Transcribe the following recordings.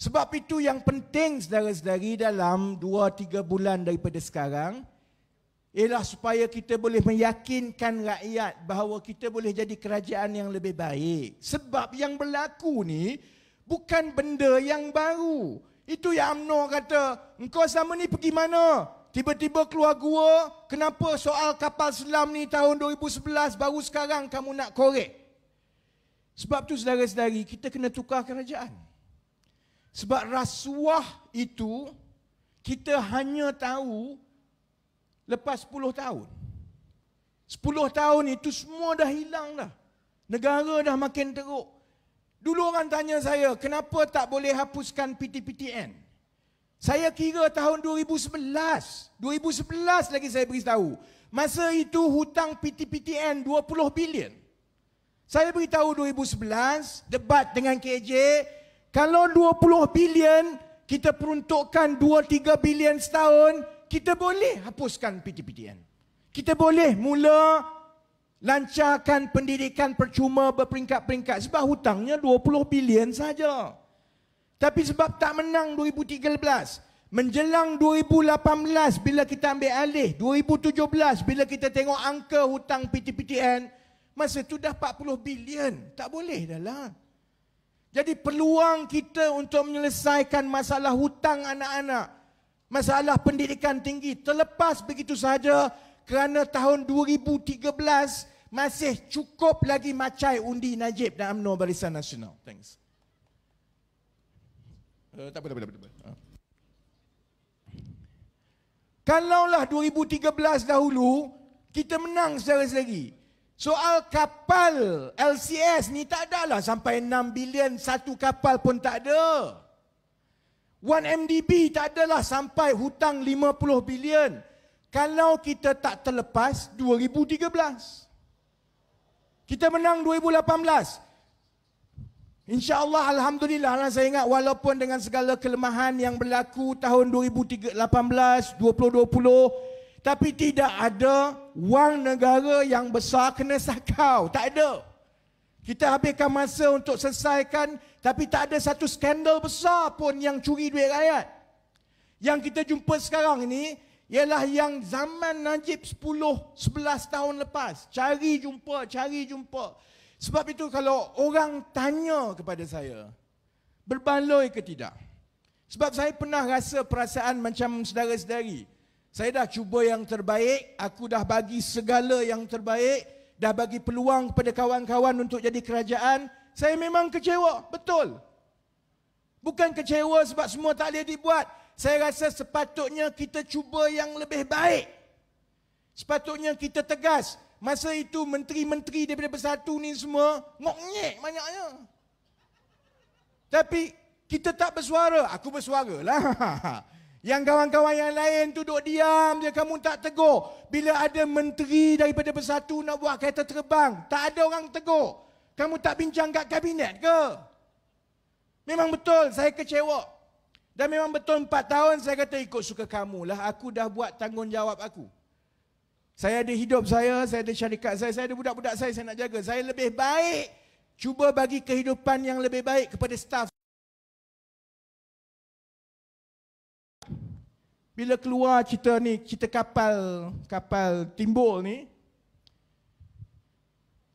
Sebab itu yang penting saudara-saudari dalam 2-3 bulan daripada sekarang ialah supaya kita boleh meyakinkan rakyat bahawa kita boleh jadi kerajaan yang lebih baik. Sebab yang berlaku ni bukan benda yang baru. Itu yang UMNO kata, engkau sama ni pergi mana? Tiba-tiba keluar gua, kenapa soal kapal selam ni tahun 2011 baru sekarang kamu nak korek? Sebab tu saudara-saudari, kita kena tukar kerajaan. Sebab rasuah itu kita hanya tahu lepas 10 tahun. 10 tahun itu semua dah hilang dah. Negara dah makin teruk. Dulu orang tanya saya, kenapa tak boleh hapuskan PTPTN? Saya kira tahun 2011 lagi saya beritahu. Masa itu hutang PTPTN 20 bilion. Saya beritahu 2011, debat dengan KJ, kalau 20 bilion, kita peruntukkan 2-3 bilion setahun, kita boleh hapuskan PTPTN. Kita boleh mula lancarkan pendidikan percuma berperingkat-peringkat. Sebab hutangnya 20 bilion saja. Tapi sebab tak menang 2013, menjelang 2018 bila kita ambil alih, 2017 bila kita tengok angka hutang PTPTN, masa tu dah 40 bilion. Tak boleh dah lah. Jadi peluang kita untuk menyelesaikan masalah hutang anak-anak, masalah pendidikan tinggi terlepas begitu saja kerana tahun 2013 masih cukup lagi macai undi Najib dan UMNO Barisan Nasional. Thanks. Tak apa. Kalaulah 2013 dahulu kita menang saudara-saudari, soal kapal LCS ni tak adalah sampai 6 bilion, satu kapal pun tak ada. 1MDB tak adalah sampai hutang 50 bilion. Kalau kita tak terlepas 2013. Kita menang 2018. InsyaAllah, Alhamdulillah lah, saya ingat walaupun dengan segala kelemahan yang berlaku tahun 2018, 2020, tapi tidak ada wang negara yang besar kena sakau. Tak ada. Kita habiskan masa untuk selesaikan, tapi tak ada satu skandal besar pun yang curi duit rakyat. Yang kita jumpa sekarang ini ialah yang zaman Najib 10-11 tahun lepas. Cari jumpa. Sebab itu kalau orang tanya kepada saya, berbaloi ke tidak? Sebab saya pernah rasa perasaan macam saudara-saudari. Saya dah cuba yang terbaik, aku dah bagi segala yang terbaik, dah bagi peluang kepada kawan-kawan untuk jadi kerajaan. Saya memang kecewa, betul. Bukan kecewa sebab semua tak boleh dibuat. Saya rasa sepatutnya kita cuba yang lebih baik. Sepatutnya kita tegas. Masa itu menteri-menteri daripada Bersatu ni semua ngok-ngek banyaknya. Tapi kita tak bersuara. Aku bersuara lah. Yang kawan-kawan yang lain tu duduk diam je, kamu tak tegur. Bila ada menteri daripada Bersatu nak buat kereta terbang, tak ada orang tegur. Kamu tak bincang kat kabinet ke? Memang betul saya kecewa. Dan memang betul 4 tahun saya kata ikut suka kamu lah. Aku dah buat tanggungjawab aku. Saya ada hidup saya ada syarikat saya ada budak-budak saya nak jaga. Saya lebih baik cuba bagi kehidupan yang lebih baik kepada staf. Bila keluar cerita kapal timbul ni,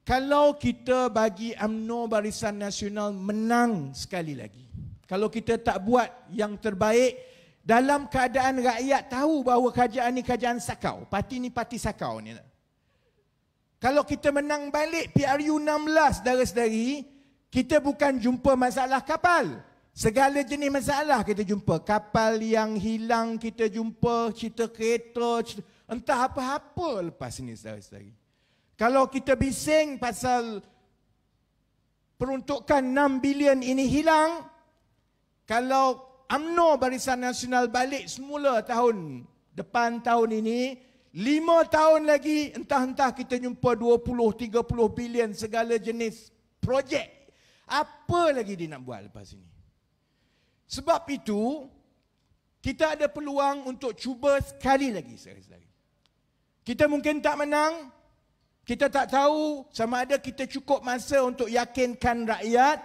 kalau kita bagi UMNO Barisan Nasional menang sekali lagi, kalau kita tak buat yang terbaik, dalam keadaan rakyat tahu bahawa kerajaan ni kerajaan sakau, parti ni parti sakau ni. Kalau kita menang balik PRU 16, saudara-saudari, kita bukan jumpa masalah kapal. Segala jenis masalah kita jumpa. Kapal yang hilang kita jumpa, cerita kereta, entah apa-apa lepas ini saudara-saudari. Kalau kita bising pasal peruntukan 6 bilion ini hilang, kalau UMNO Barisan Nasional balik semula tahun depan tahun ini, 5 tahun lagi entah-entah kita jumpa 20-30 bilion segala jenis projek. Apa lagi dia nak buat lepas ini? Sebab itu, kita ada peluang untuk cuba sekali lagi, saudara-saudari. Kita mungkin tak menang, kita tak tahu sama ada kita cukup masa untuk yakinkan rakyat,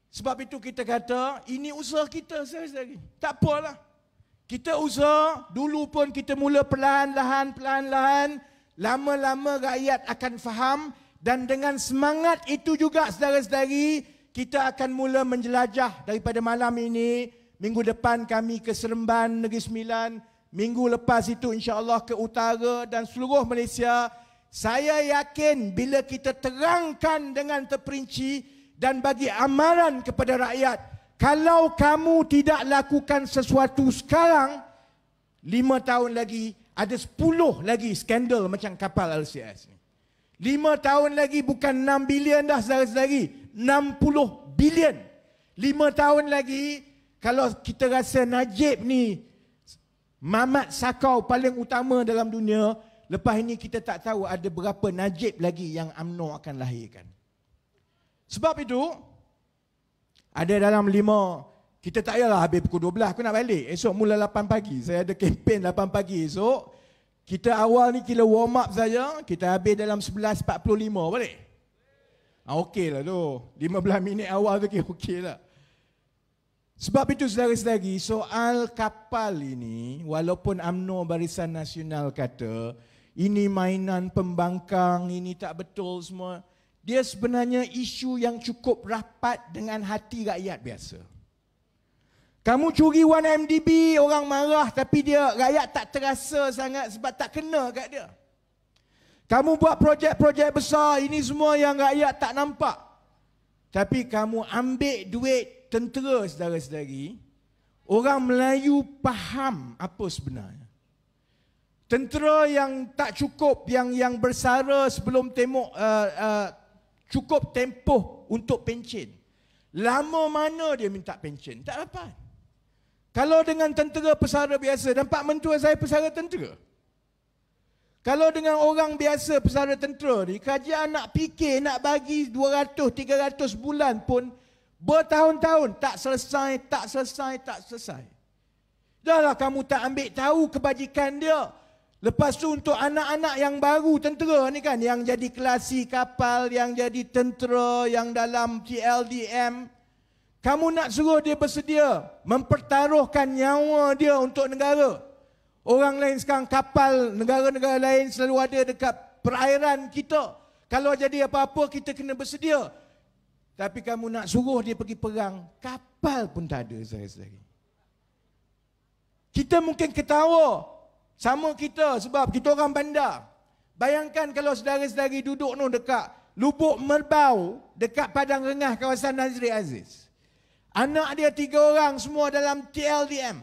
Sebab itu kita kata, ini usaha kita saudara-saudari. Tak apalah. Kita usaha, dulu pun kita mula perlahan-lahan, lama-lama rakyat akan faham, dan dengan semangat itu juga saudara-saudari, kita akan mula menjelajah daripada malam ini. Minggu depan kami ke Seremban, Negeri Sembilan. Minggu lepas itu insya-Allah ke utara dan seluruh Malaysia. Saya yakin bila kita terangkan dengan terperinci dan bagi amaran kepada rakyat, kalau kamu tidak lakukan sesuatu sekarang, 5 tahun lagi ada 10 lagi skandal macam kapal LCS ni. 5 tahun lagi bukan 6 bilion dah saudara-saudari, 60 bilion. 5 tahun lagi kalau kita rasa Najib ni mamat sakau paling utama dalam dunia, lepas ini kita tak tahu ada berapa Najib lagi yang UMNO akan lahirkan. Sebab itu, ada dalam 5, kita tak payahlah habis pukul 12, aku nak balik. Esok mula 8 pagi, saya ada kempen 8 pagi esok. Kita awal ni kira warm up saja, kita habis dalam 11.45 balik. Okey lah tu, 15 minit awal tu kira okey lah. Sebab itu saudara-saudari, soal kapal ini, walaupun UMNO Barisan Nasional kata, ini mainan pembangkang, ini tak betul semua. Dia sebenarnya isu yang cukup rapat dengan hati rakyat biasa. Kamu curi 1MDB, orang marah tapi rakyat tak terasa sangat sebab tak kena kat dia. Kamu buat projek-projek besar, ini semua yang rakyat tak nampak. Tapi kamu ambil duit tentera saudara-saudari, orang Melayu faham apa sebenarnya. Tentera yang tak cukup, yang bersara sebelum cukup tempoh untuk pencen. Lama mana dia minta pencen? Tak dapat. Kalau dengan tentera pesara biasa, dan Pak Mentua saya pesara tentera. Kalau dengan orang biasa pesara tentera ni, kerajaan nak fikir, nak bagi 200-300 bulan pun, bertahun-tahun tak selesai. Dahlah kamu tak ambil tahu kebajikan dia. Lepas tu untuk anak-anak yang baru tentera ni kan, yang jadi kelasi kapal, yang jadi tentera, yang dalam TLDM, kamu nak suruh dia bersedia mempertaruhkan nyawa dia untuk negara. Orang lain sekarang kapal, negara-negara lain selalu ada dekat perairan kita. Kalau jadi apa-apa kita kena bersedia. Tapi kamu nak suruh dia pergi perang, kapal pun tak ada saudara-saudari. Kita mungkin ketawa sama kita sebab kita orang bandar. Bayangkan kalau saudara-saudari duduk no dekat Lubuk Merbau, dekat Padang Rengah kawasan Nazri Aziz. Anak dia 3 orang semua dalam TLDM.